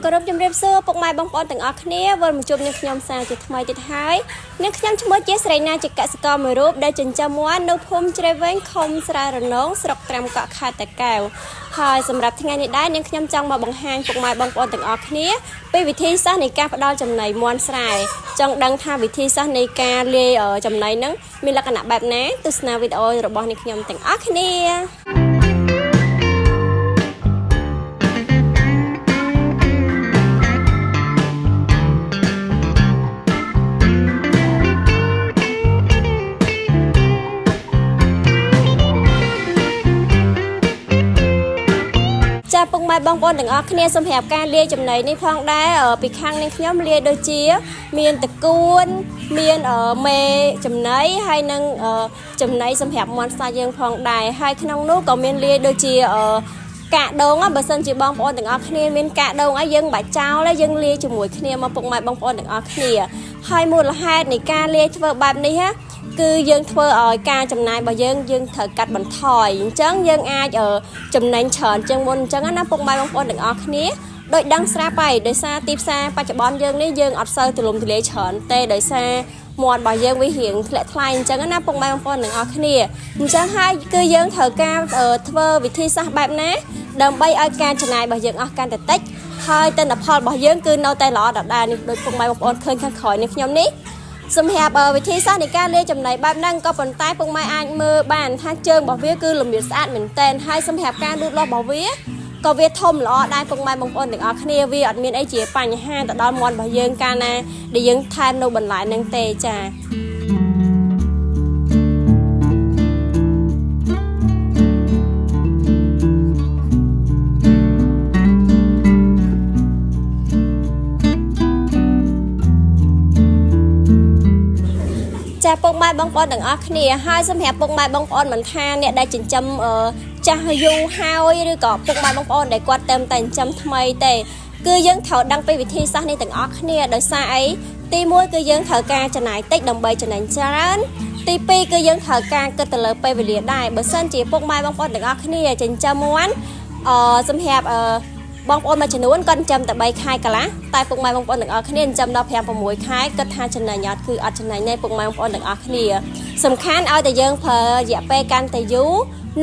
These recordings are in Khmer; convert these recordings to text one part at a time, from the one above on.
គោរពជំរាបសួរពុកម៉ែបងប្អូនទាំងអស់គ្នាវិលមកជួបនឹងខ្ញុំសាជាថ្មីទៀតហើយនឹងខ្ញុំឈ្មោះជាស្រីណាជាកសិករមួយរូបដែលចិញ្ចឹមមាន់នៅភូមិជ្រៃវែងឃុំស្រែរនងស្រុកត្រាំកក់ខេត្តតាកែវហើយសម្រាប់ថ្ងៃនេះដែរនឹងខ្ញុំចង់មកបង្ហាញពុកម៉ែបងប្អូនទាំងអស់គ្នាពីវិធីសាស្ត្រនៃការផ្ដល់ចំណីមាន់ស្រែចង់ដឹងថាវិធីសាស្ត្រនៃការលាយចំណីហ្នឹងមានលក្ខណៈបែបណាទស្សនាវីដេអូរបស់នេះខ្ញុំទាំងអស់គ្នាពុកម៉ែបងប្អូនទាំងអស់គ្នាសម្រាប់ការលាយចំណីនេះផងដែរពីខាងនេះខ្ញុំលាយដូចជាមានតកួនមានមេចំណីហើយនឹងចំណីសម្រាប់មាន់សាច់យើងផងដែរហើយក្នុងនោះក៏មានលាយដូចជាកាកដូងបើសិនជាបងប្អូនទាំងអស់គ្នាមានកាកដូងឲ្យយើងបាច់ចោលហើយយើងលាយជាមួយគ្នាមកពុកម៉ែបងប្អូនទាំងអស់គ្នាហើយមូលហេតុនៃការលាយធ្វើបែបនេះគឺយើងធ្វើឲ្យការចំណាយរបស់យើងត្រូវកាត់បន្ថយអញ្ចឹងយើងអាចចំណេញច្រើនជាងមុនអញ្ចឹងណាពុកម៉ែបងប្អូនទាំងអស់គ្នាដោយដឹងស្រាប់ហើយដោយសារទីផ្សារបច្ចុប្បន្នយើងនេះយើងអត់សូវទូលំទូលាយច្រើនទេដោយសារមាត់របស់យើងវារៀងធ្លាក់ថ្លៃអញ្ចឹងណាពុកម៉ែបងប្អូនទាំងអស់គ្នាអញ្ចឹងហើយគឺយើងត្រូវការធ្វើវិធីសាស្ត្របែបណាដើម្បីឲ្យការចំណាយរបស់យើងអស់កាន់តែតិចហើយទិន្នផលរបស់យើងគឺនៅតែល្អដដែលនេះដោយពុកម៉ែបងប្អូនឃើញខាងក្រោយនេះខ្ញុំនេះសម្រាប់វិធីសាស្ត្រនៃការលាយចំណីបែបហ្នឹងក៏ប៉ុន្តែពុកម៉ែអាចមើលបានថាជើងរបស់វាគឺល្មៀតស្អាតមែនទែនហើយសម្រាប់ការលូតលាស់របស់វាក៏វាធំល្អដែរពុកម៉ែបងប្អូនទាំងអស់គ្នាវាអត់មានអីជាបញ្ហាទៅដល់មាន់របស់យើងកាលណាដែលយើងថែមនៅបន្លែហ្នឹងទេចាពុកម៉ែបងប្អូនទាំងអស់គ្នាហើយសម្រាប់ពុកម៉ែបងប្អូនមិនថាអ្នកដែលចិញ្ចឹមចាស់យូរហើយឬក៏ពុកម៉ែបងប្អូនដែលគាត់តែចិញ្ចឹមថ្មីទេគឺយើងត្រូវដឹងពីវិធីសាស្ត្រនេះទាំងអស់គ្នាដោយសារអីទី1គឺយើងត្រូវការចំណាយតិចដើម្បីចំណេញច្រើនទី2គឺយើងត្រូវការគិតទៅលើពេលវេលាដែរបើសិនជាពុកម៉ែបងប្អូនទាំងអស់គ្នាចិញ្ចឹមមាន់សម្រាប់បងប្អូនមួយចំនួនគាត់ចិញ្ចឹមតែ3ខែកន្លះតែពុកម៉ែបងប្អូនទាំងអស់គ្នាចិញ្ចឹមដល់5 6ខែគិតថាចំណេញអត់គឺអត់ចំណេញទេពុកម៉ែបងប្អូនទាំងអស់គ្នាសំខាន់ឲ្យតែយើងប្រើរយៈពេលកាន់តែយូរ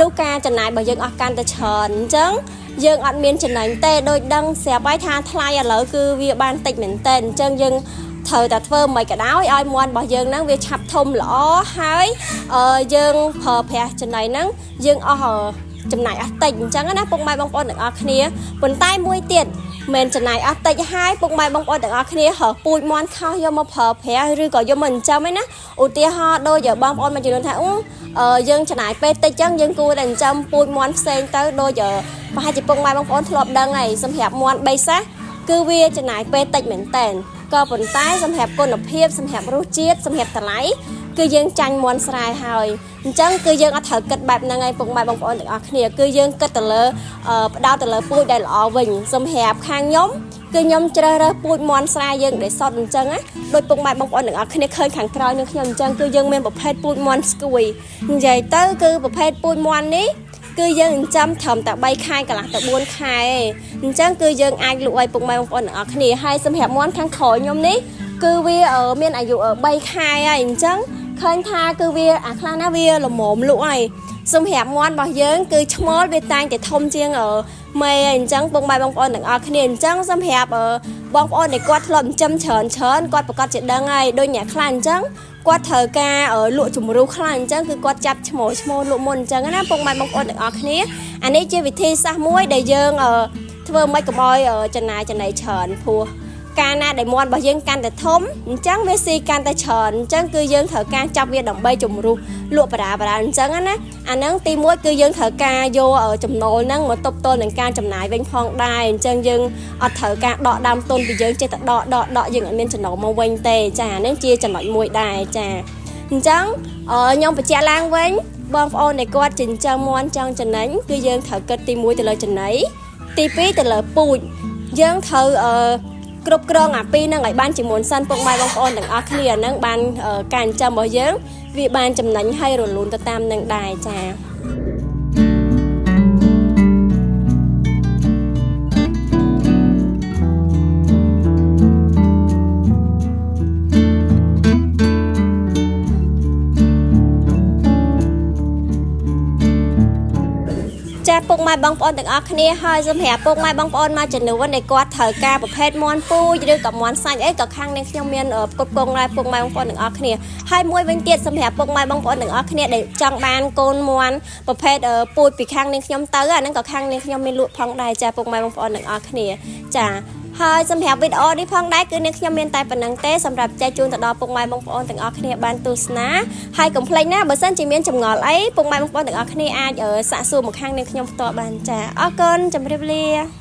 នោះការចំណាយរបស់យើងអស់កាន់តែច្រើនអញ្ចឹងយើងអត់មានចំណេញទេដូចដឹងស្រាប់ហើយថាថ្លៃឥឡូវគឺវាបានតិចមែនតើអញ្ចឹងយើងត្រូវតែធ្វើមិនក៏ដោយឲ្យមាន់របស់យើងហ្នឹងវាឆាប់ធំល្អហើយយើងប្រើប្រាស់ចំណីហ្នឹងយើងអស់ចំណាយអស់តិចអញ្ចឹងណាពុកម៉ែបងប្អូនទាំងអស់គ្នាប៉ុន្តែមួយទៀតមិនចំណាយអស់តិចហើយពុកម៉ែបងប្អូនទាំងអស់គ្នាហើពូជមាន់ខុសយកមកប្រើប្រាស់ឬក៏យកមកចិញ្ចឹមឯណាឧទាហរណ៍ដូចបងប្អូនមួយចំនួនថាយើងចំណាយពេលតិចអញ្ចឹងយើងគួរតែចិញ្ចឹមពូជមាន់ផ្សេងទៅដូចប្រហែលជាពុកម៉ែបងប្អូនធ្លាប់ដឹងហើយសម្រាប់មាន់បេសាសគឺវាចំណាយពេលតិចមែនតើក៏ប៉ុន្តែសម្រាប់គុណភាពសម្រាប់រសជាតិសម្រាប់តម្លៃគឺយើងចាញ់មាន់ស្រែហើយអញ្ចឹងគឺយើងអត់ត្រូវគិតបែបហ្នឹងឯងពុកម៉ែបងប្អូនទាំងអស់គ្នាគឺយើងគិតទៅលើផ្ដោតទៅលើពូជដែលល្អវិញសម្រាប់ខាងខ្ញុំគឺខ្ញុំជ្រើសរើសពូជមាន់ស្រែយើងដែលសុទ្ធអញ្ចឹងណាដោយពុកម៉ែបងប្អូនទាំងអស់គ្នាឃើញខាងក្រោយនឹងខ្ញុំអញ្ចឹងគឺយើងមានប្រភេទពូជមាន់ស្គួយនិយាយទៅគឺប្រភេទពូជមាន់នេះគឺយើងចិញ្ចឹមត្រឹមតែ3ខែកន្លះទៅ4ខែអញ្ចឹងគឺយើងអាចលក់ឲ្យពុកម៉ែបងប្អូនទាំងអស់គ្នាហើយសម្រាប់មាន់ខាងក្រោយខ្ញុំនេះគឺវាមានអាយុ3ខែហើយអញ្ចឹងឃើញថាគឺវាខ្លះណាវាល្មមលក់ហើយសម្រាប់មាន់របស់យើងគឺឈ្មោលវាតែងតែធំជាងមេអញ្ចឹងពុកម៉ែបងប្អូនទាំងអស់គ្នាអញ្ចឹងសម្រាប់បងប្អូនដែលគាត់ធ្លាប់ចិញ្ចឹមច្រើនគាត់ប្រកាសជាដឹងហើយដូចអ្នកខ្លះអញ្ចឹងគាត់ត្រូវការលក់ជំរុះខ្លះអញ្ចឹងគឺគាត់ចាប់ឈ្មោលលក់មុនអញ្ចឹងណាពុកម៉ែបងប្អូនទាំងអស់គ្នាអានេះជាវិធីសាស្ត្រមួយដែលយើងធ្វើមិនកុំឲ្យចំណាយច្រើនព្រោះការណាដែលមាន់របស់យើងកាន់តែធំអញ្ចឹងវាស៊ីកាន់តែច្រើនអញ្ចឹងគឺយើងត្រូវការចាប់វាដើម្បីជំរុះលក់បារាអញ្ចឹងណាអាហ្នឹងទី1គឺយើងត្រូវការយកចំណូលហ្នឹងមកទប់ទល់នឹងការចំណាយវិញផងដែរអញ្ចឹងយើងអត់ត្រូវការដកដើមទុនពីយើងចេះតែដកយើងអត់មានចំណូលមកវិញទេចាហ្នឹងជាចំណុចមួយដែរចាអញ្ចឹងខ្ញុំបញ្ជាក់ឡើងវិញបងប្អូនដែលគាត់ចិញ្ចឹមមាន់ចង់ចំណេញគឺយើងត្រូវគិតទី1ទៅលើចំណីទី2ទៅលើពូជយើងត្រូវគ្រប់គ្រងអាពីរហ្នឹងឲ្យបានជាមុនសិនពុកម៉ែបងប្អូនទាំងអស់គ្នាហ្នឹងបានការចិញ្ចឹមរបស់យើងវាបានចំណេញហើយរលូនទៅតាមនឹងដែរចា ។ ម៉ែបងប្អូនទាំងអស់គ្នាហើយសម្រាប់ពុកម៉ែបងប្អូនមកចំនួនដែលគាត់ត្រូវការប្រភេទមាន់ពូជឬក៏មាន់សាច់អីក៏ខាងនាងខ្ញុំមានផ្គត់ផ្គង់ដែរពុកម៉ែបងប្អូនទាំងអស់គ្នាហើយមួយវិញទៀតសម្រាប់ពុកម៉ែបងប្អូនទាំងអស់គ្នាដែលចង់បានកូនមាន់ប្រភេទពូជពីខាងនាងខ្ញុំទៅអាហ្នឹងក៏ខាងនាងខ្ញុំមានលក់ផងដែរចាពុកម៉ែបងប្អូនទាំងអស់គ្នាចាហើយសម្រាប់វីដេអូនេះផងដែរគឺនាងខ្ញុំមានតែប៉ុណ្្នឹងទេសម្រាប់ចែកជូនទៅដល់ពុកម៉ែបងប្អូនទាំងអស់គ្នាបានទស្សនាហើយកុំភ្លេចណាបើសិនជាមានចម្ងល់អីពុកម៉ែបងប្អូនទាំងអស់គ្នាអាចសាកសួរមកខាងនាងខ្ញុំផ្ទាល់បានចាអរគុណជម្រាបលា